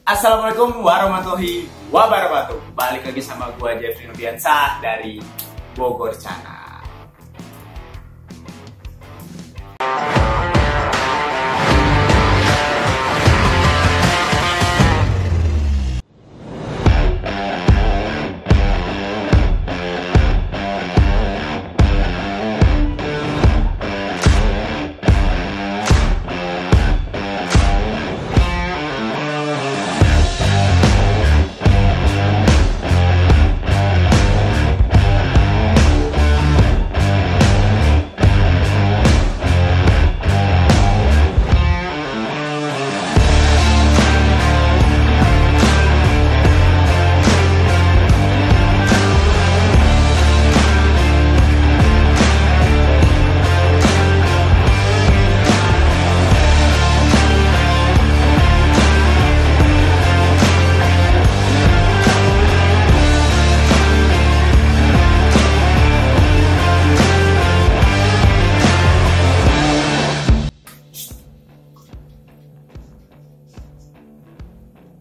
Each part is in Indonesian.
Assalamualaikum warahmatullahi wabarakatuh. Balik lagi sama gua Jeffrey Nurdiansah dari Bogor Channel.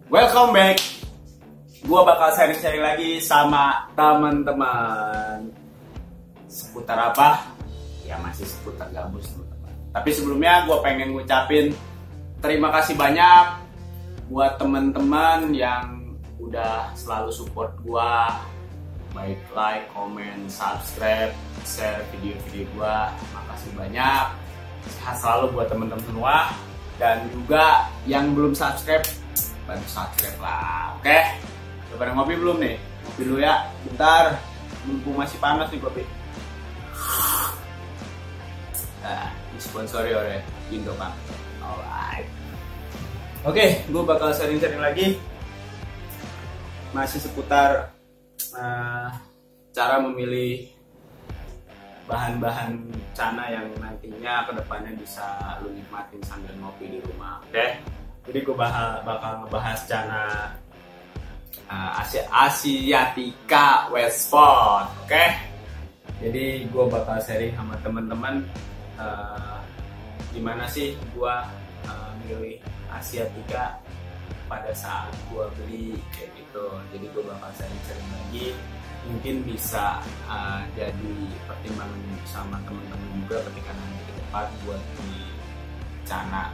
Welcome back. Gua bakal sharing-sharing lagi sama teman-teman. Seputar apa? Ya masih seputar gabus, teman-teman. Tapi sebelumnya gua pengen ngucapin terima kasih banyak buat teman-teman yang udah selalu support gua, baik like, comment, subscribe, share video-video gua. Makasih banyak. Sehat selalu buat teman-teman semua. Dan juga yang belum subscribe, bantu subscribe lah, oke? Udah pada ngopi belum nih? Ngopi dulu ya, bentar. Mumpung masih panas nih kopi. Disponsori oleh Indomaret. Alright. Oke, gue bakal sharing-sharing lagi. Masih seputar cara memilih bahan-bahan cana yang nantinya kedepannya bisa lu nikmatin sambil ngopi di rumah, oke? Jadi gue bakal ngebahas cana Asiatica Westport, oke? Jadi gue bakal sharing sama teman-teman gimana sih gue milih Asiatica pada saat gue beli kayak gitu. Jadi gue bakal sharing-sharing lagi, mungkin bisa jadi pertimbangan sama teman-teman juga ketika nanti ke depan buat beli cana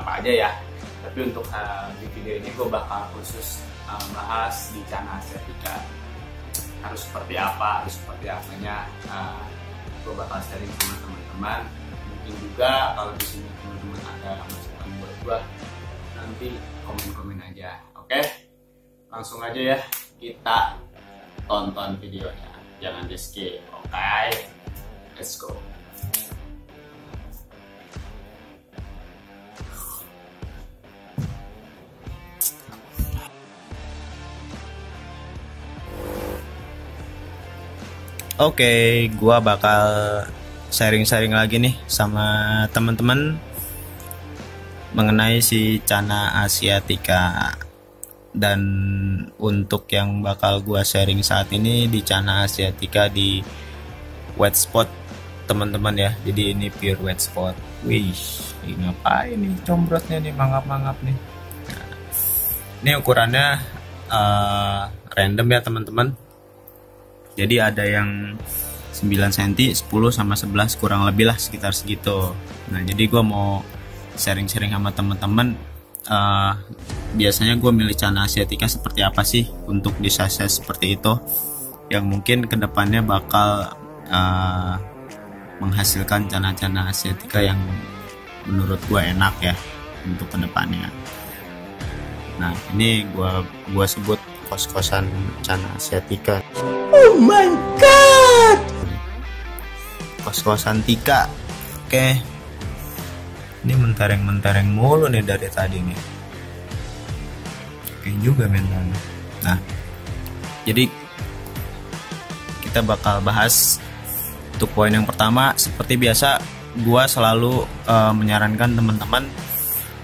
apa aja ya. Tapi untuk di video ini gue bakal khusus bahas di cana Asiatica harus seperti apa, harus seperti apanya. Gue bakal sharing sama teman-teman. Mungkin juga kalau di sini teman-teman ada masukan buat gue, nanti komen-komen aja, oke? Langsung aja ya, kita tonton videonya, jangan di skip, oke? Let's go. Oke, gua bakal sharing-sharing lagi nih sama teman-teman mengenai si cana Asiatica. Dan untuk yang bakal gua sharing saat ini di cana Asiatica di wet spot teman-teman ya. Jadi ini pure wet spot. Wih, ngapain nih combrotnya nih, mangap-mangap nih. Nah, ini ukurannya random ya teman-teman. Jadi ada yang 9 cm, 10 sama 11 kurang lebih lah, sekitar segitu. Nah jadi gue mau sharing-sharing sama teman-teman, biasanya gue milih cana Asiatica seperti apa sih untuk di size seperti itu, yang mungkin kedepannya bakal menghasilkan cana-cana Asiatica yang menurut gue enak ya untuk kedepannya. Nah ini gue sebut kos-kosan cana Asiatica. Oh my god, kos-kosan Tika. Oke, ini mentereng mulu nih dari tadi nih. Oke juga mental. Nah, jadi kita bakal bahas untuk poin yang pertama. Seperti biasa, gua selalu menyarankan teman-teman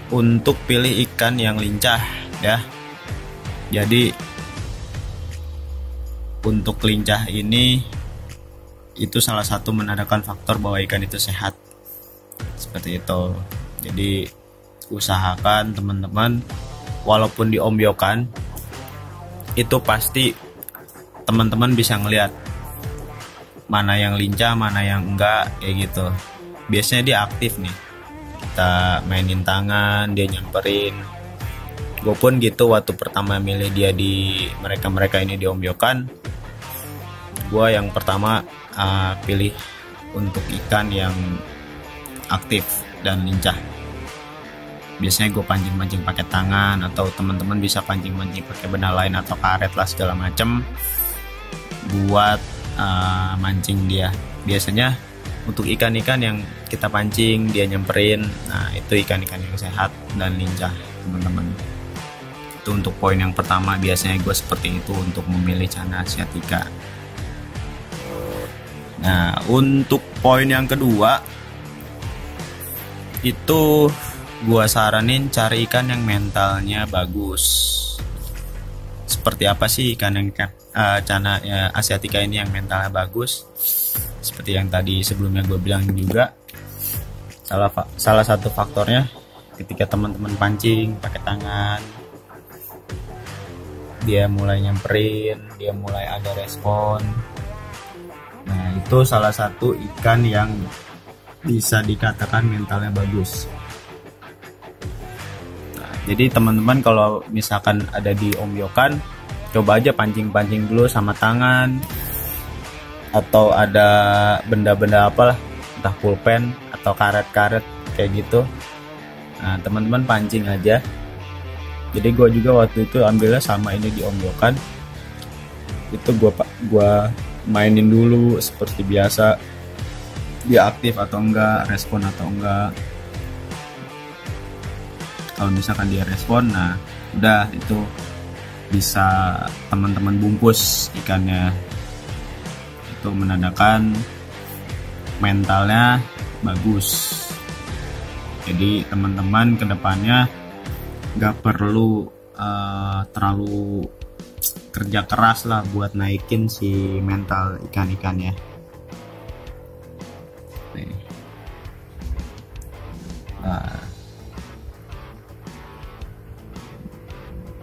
untuk pilih ikan yang lincah ya. Jadi untuk lincah ini itu salah satu menandakan faktor bahwa ikan itu sehat, seperti itu. Jadi usahakan teman-teman walaupun diombyokan itu pasti teman-teman bisa ngelihat mana yang lincah, mana yang enggak, kayak gitu. Biasanya dia aktif nih, kita mainin tangan, dia nyamperin. Gue pun gitu waktu pertama milih dia di mereka ini diombyokan. Gue yang pertama pilih untuk ikan yang aktif dan lincah. Biasanya gue pancing-pancing pakai tangan, atau teman-teman bisa pancing-pancing pakai benda lain atau karet lah segala macem buat mancing dia. Biasanya untuk ikan-ikan yang kita pancing dia nyamperin, nah itu ikan-ikan yang sehat dan lincah, teman-teman. Itu untuk poin yang pertama, biasanya gue seperti itu untuk memilih Channa asiatica. Nah, untuk poin yang kedua itu gua saranin cari ikan yang mentalnya bagus. Seperti apa sih ikan yang Channa asiatica ini yang mentalnya bagus? Seperti yang tadi sebelumnya gue bilang juga, salah satu faktornya ketika teman-teman pancing pakai tangan, dia mulai nyamperin, dia mulai ada respon. Nah, itu salah satu ikan yang bisa dikatakan mentalnya bagus. Jadi teman-teman kalau misalkan ada di ombyokan, coba aja pancing-pancing dulu sama tangan, atau ada benda-benda apalah, entah pulpen atau karet-karet kayak gitu. Nah, teman-teman pancing aja. Jadi gue juga waktu itu ambilnya sama ini di ombyokan. Itu gue mainin dulu seperti biasa, dia aktif atau enggak, respon atau enggak. Kalau misalkan dia respon, nah udah itu bisa teman-teman bungkus ikannya. Itu menandakan mentalnya bagus. Jadi teman-teman kedepannya gak perlu terlalu kerja keras lah buat naikin si mental ikan-ikannya.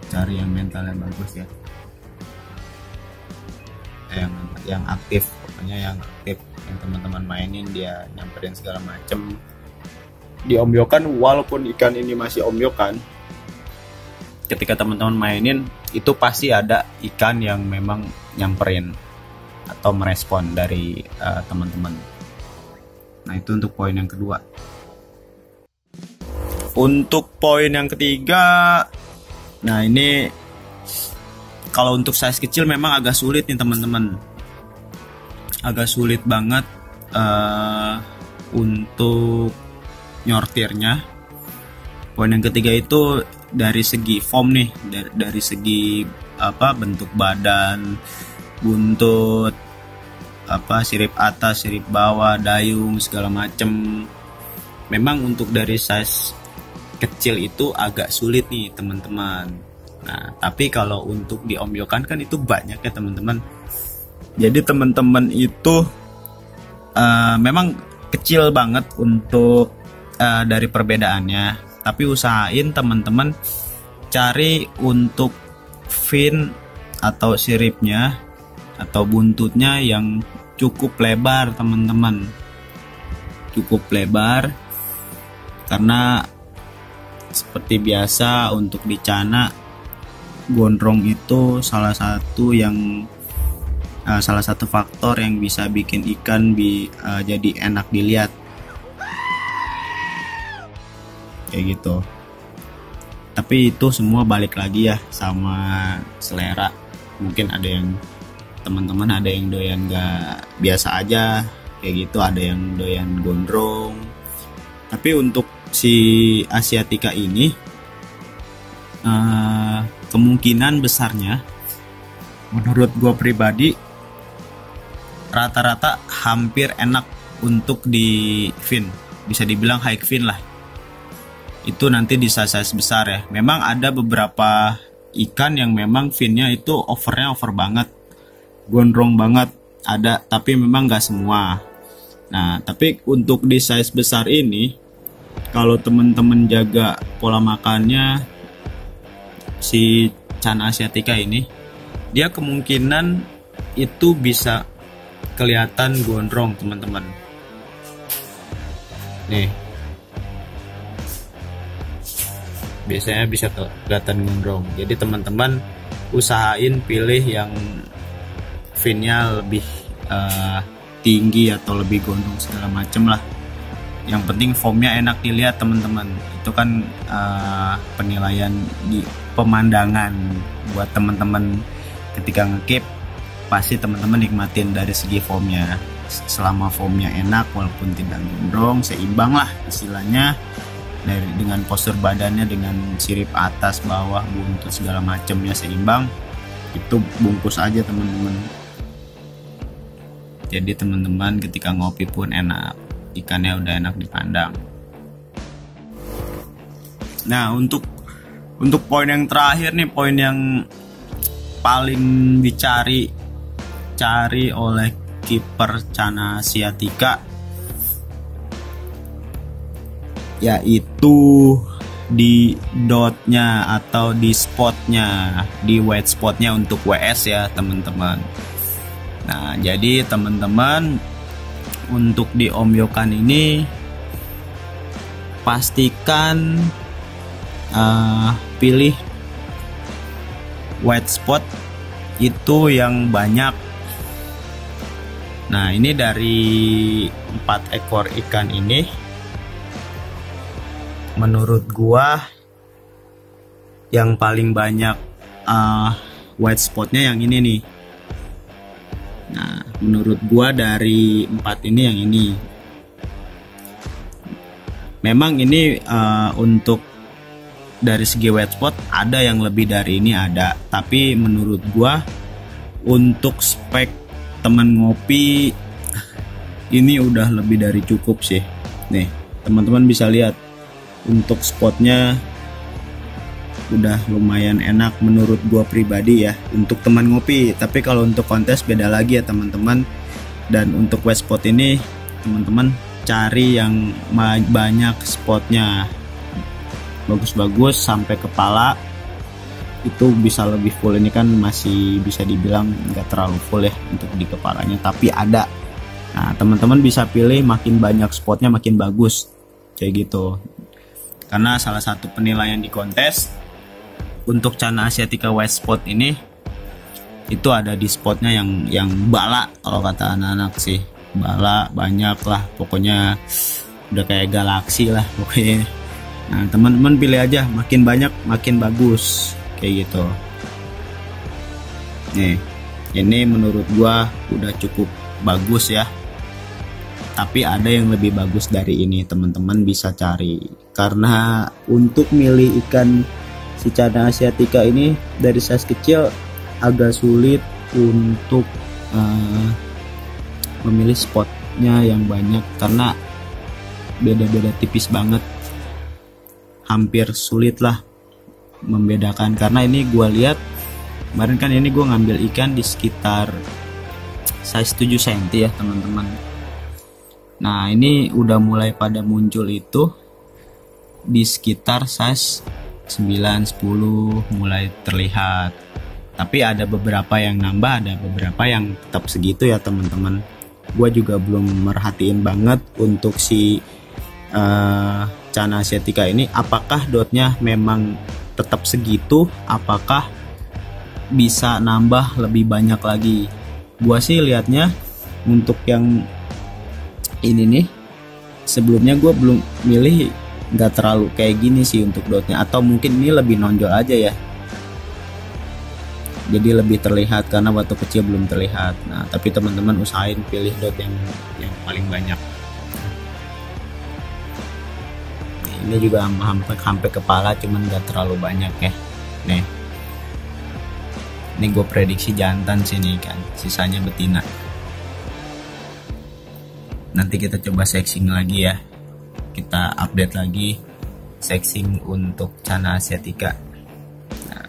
Cari yang mentalnya bagus ya, yang aktif, pokoknya yang aktif, yang teman-teman mainin dia nyamperin segala macem. Diombyokan, walaupun ikan ini masih ombyokan, ketika teman-teman mainin itu pasti ada ikan yang memang nyamperin atau merespon dari teman-teman. Nah, itu untuk poin yang kedua. Untuk poin yang ketiga, nah ini kalau untuk size kecil memang agak sulit nih teman-teman, agak sulit banget untuk nyortirnya. Poin yang ketiga itu dari segi form nih, dari segi bentuk badan, buntut, sirip atas, sirip bawah, dayung segala macem. Memang untuk dari size kecil itu agak sulit nih teman-teman. Nah, tapi kalau untuk diombyokan kan itu banyak ya teman-teman. Jadi teman-teman itu memang kecil banget untuk dari perbedaannya, tapi usahain teman-teman cari untuk fin atau siripnya atau buntutnya yang cukup lebar teman-teman, cukup lebar, karena seperti biasa untuk di Channa, gondrong itu salah satu faktor yang bisa bikin ikan jadi enak dilihat kayak gitu. Tapi itu semua balik lagi ya sama selera. Mungkin ada yang teman-teman ada yang doyan gak biasa aja kayak gitu, ada yang doyan gondrong. Tapi untuk si asiatica ini kemungkinan besarnya menurut gue pribadi rata-rata hampir enak untuk di fin, bisa dibilang high fin lah. Itu nanti di size besar ya. Memang ada beberapa ikan yang memang finnya itu over banget, gondrong banget ada, tapi memang gak semua. Nah, tapi untuk di size besar ini, kalau teman-teman jaga pola makannya, si Cana asiatica ini, dia kemungkinan itu bisa kelihatan gondrong teman-teman. Nih, biasanya bisa kelihatan gondrong. Jadi teman-teman usahain pilih yang finnya lebih tinggi atau lebih gondrong segala macem lah. Yang penting foamnya enak dilihat teman-teman. Itu kan penilaian di pemandangan buat teman-teman ketika ngekip, pasti teman-teman nikmatin dari segi foamnya. Selama foamnya enak walaupun tidak gondrong, seimbang lah istilahnya, dengan postur badannya, dengan sirip atas bawah buntut segala macamnya seimbang, itu bungkus aja teman-teman. Jadi teman-teman ketika ngopi pun enak, ikannya udah enak dipandang. Nah, untuk poin yang terakhir nih, poin yang paling dicari oleh kiper Cana asiatica, yaitu di dotnya atau di spotnya, di white spotnya untuk WS ya teman-teman. Nah, jadi teman-teman untuk di omyokan ini pastikan pilih white spot itu yang banyak. Nah, ini dari 4 ekor ikan ini, menurut gua yang paling banyak white spotnya yang ini nih. Nah, menurut gua dari 4 ini yang ini. Memang ini untuk dari segi white spot ada yang lebih dari ini ada, tapi menurut gua untuk spek teman ngopi ini udah lebih dari cukup sih. Nih, teman-teman bisa lihat untuk spotnya udah lumayan enak menurut gua pribadi ya untuk teman ngopi. Tapi kalau untuk kontes beda lagi ya teman-teman. Dan untuk white spot ini teman-teman cari yang banyak spotnya, bagus-bagus sampai kepala, itu bisa lebih full. Ini kan masih bisa dibilang nggak terlalu full ya untuk di kepalanya, tapi ada. Nah, teman-teman bisa pilih makin banyak spotnya makin bagus kayak gitu. Karena salah satu penilaian di kontes untuk Cana asiatica white spot ini itu ada di spotnya yang bala, kalau kata anak-anak sih, bala banyak lah, pokoknya udah kayak galaksi lah pokoknya. Nah, teman-teman pilih aja, makin banyak makin bagus kayak gitu. Nih, ini menurut gua udah cukup bagus ya. Tapi ada yang lebih bagus dari ini, teman-teman bisa cari. Karena untuk milih ikan si Cana asiatica ini dari size kecil agak sulit untuk memilih spotnya yang banyak karena beda-beda tipis banget. Hampir sulit lah membedakan, karena ini gue lihat kemarin kan ini gue ngambil ikan di sekitar size 7 cm ya teman-teman. Nah, ini udah mulai pada muncul itu di sekitar size 9-10 mulai terlihat. Tapi ada beberapa yang nambah, ada beberapa yang tetap segitu ya teman-teman. Gue juga belum merhatiin banget untuk si Cana asiatica ini, apakah dotnya memang tetap segitu, apakah bisa nambah lebih banyak lagi. Gua sih lihatnya untuk yang ini nih, sebelumnya gue belum milih, nggak terlalu kayak gini sih untuk dotnya, atau mungkin ini lebih nonjol aja ya, jadi lebih terlihat karena waktu kecil belum terlihat. Nah, tapi teman-teman usahain pilih dot yang paling banyak. Ini juga hampir kepala, cuman nggak terlalu banyak ya. Nih, ini gue prediksi jantan sini kan, sisanya betina. Nanti kita coba sexing lagi ya, kita update lagi sexing untuk Cana asiatica. Nah,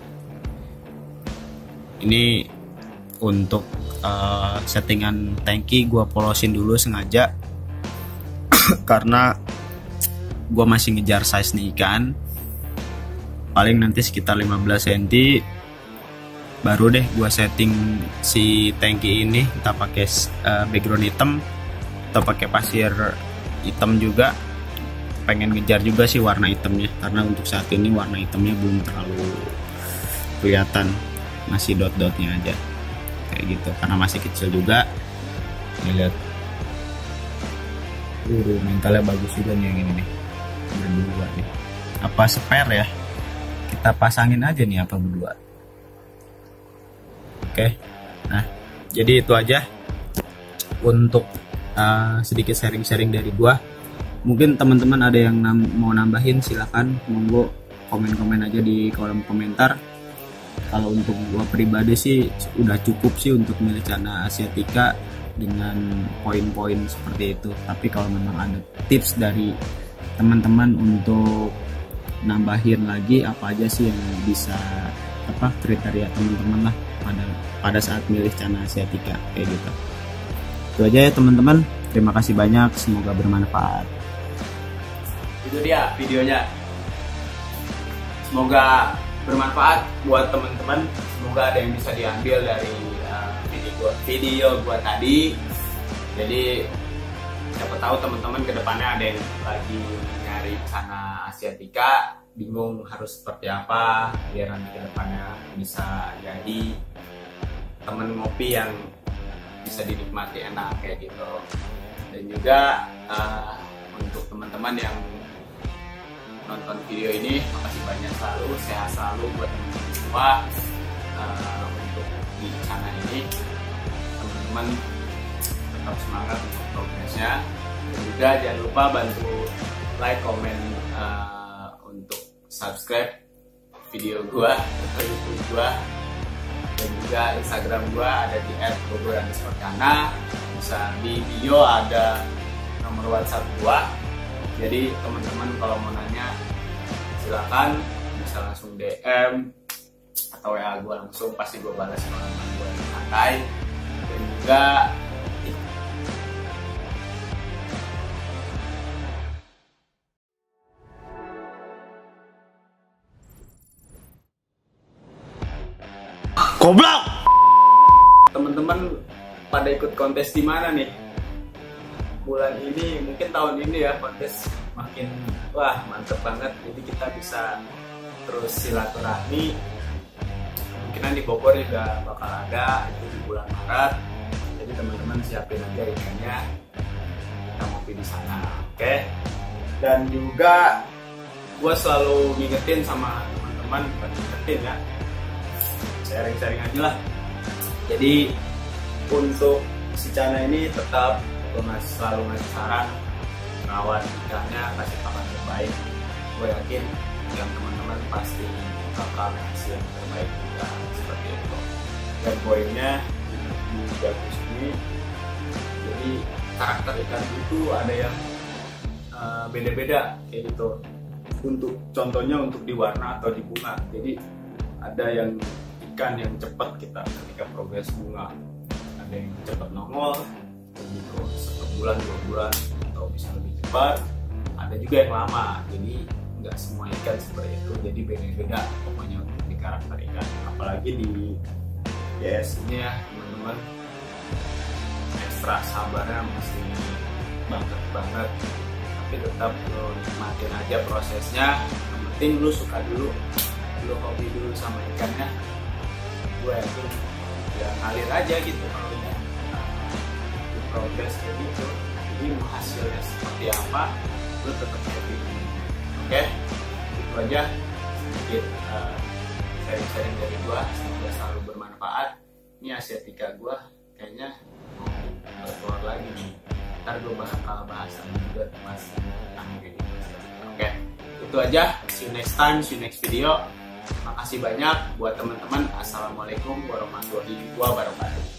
ini untuk settingan tangki gue polosin dulu sengaja karena gue masih ngejar size nih ikan. paling nanti sekitar 15 cm. Baru deh gua setting si tangki ini, entah pakai background hitam atau pakai pasir hitam juga. Pengen ngejar juga sih warna hitamnya, karena untuk saat ini warna hitamnya belum terlalu kelihatan, masih dot-dotnya aja kayak gitu, karena masih kecil juga. Lihat, mentalnya bagus juga nih yang ini nih, berdua nih. Apa spare ya? Kita pasangin aja nih apa berdua. Oke, nah jadi itu aja untuk sedikit sharing-sharing dari gua. Mungkin teman-teman ada yang mau nambahin, silakan, monggo komen-komen aja di kolom komentar. Kalau untuk gua pribadi sih udah cukup sih untuk milih Cana Asiatica dengan poin-poin seperti itu. Tapi kalau memang ada tips dari teman-teman untuk nambahin lagi apa aja sih yang bisa, apa kriteria teman-teman lah pada saat milih Cana Asiatica kayak gitu. Itu aja ya teman-teman. Terima kasih banyak, semoga bermanfaat. Itu dia videonya, semoga bermanfaat buat teman-teman. Semoga ada yang bisa diambil dari video gua tadi. Jadi siapa tahu teman-teman kedepannya ada yang lagi nyari Cana Asiatica, bingung harus seperti apa, biar nanti kedepannya bisa jadi temen ngopi yang bisa dinikmati enak kayak gitu. Dan juga untuk teman-teman yang nonton video ini, makasih banyak, selalu sehat selalu buat teman-teman semua. Untuk di channel ini teman-teman tetap semangat untuk progresnya, dan juga jangan lupa bantu like, comment, untuk subscribe video gua atau YouTube gua, dan juga Instagram gua ada di @bogor_cana. Bisa di bio ada nomor WhatsApp gua. Jadi teman-teman kalau mau nanya silakan, bisa langsung DM atau WA gue langsung, pasti gue balas kalau gue santai. Dan juga goblok. Teman-teman pada ikut kontes di mana nih? Bulan ini, mungkin tahun ini ya, kontes makin wah mantep banget. Jadi kita bisa terus silaturahmi. Kemungkinan di Bogor juga bakal ada itu di bulan Maret. Jadi teman-teman siapin aja ikannya, kita ngopi di sana, oke? Dan juga gue selalu ngingetin sama teman-teman, bukan ngingetin ya, sharing-sharing aja lah. Jadi untuk si Cana ini tetap selalu ngasih saran, rawat ikannya, kasih pakan terbaik. Gue yakin yang teman-teman pasti bakal ngasih yang terbaik juga seperti itu. Dan poinnya di bagus ini, jadi karakter ikan itu ada yang beda-beda kayak gitu. Untuk contohnya untuk di warna atau di bunga. Jadi ada yang ikan yang cepat kita ketika progres bunga, ada yang cepat nongol gitu, sebulan 2 bulan atau bisa lebih cepat. Ada juga yang lama, jadi nggak semua ikan seperti itu, jadi beda-beda pokoknya untuk di karakter ikan. Apalagi di YS ini ya teman-teman, ekstra sabarnya mesti banget, tapi tetap lo nikmatin aja prosesnya. Yang penting lu suka dulu, lu hobi dulu sama ikannya. Gue yakin ya ngalir aja gitu kalau udah progres kayak gitu. Jadi hasilnya seperti apa, lu tetap happy. Oke, itu aja sedikit sharing-sharing dari gua, semoga selalu bermanfaat. Ini Asiatica gua kayaknya mau keluar lagi nih, ntar gua bakal bahasan juga masih tentang ini. Oke, itu aja, see you next time, see you next video. Makasih banyak buat teman-teman. Assalamualaikum warahmatullahi wabarakatuh.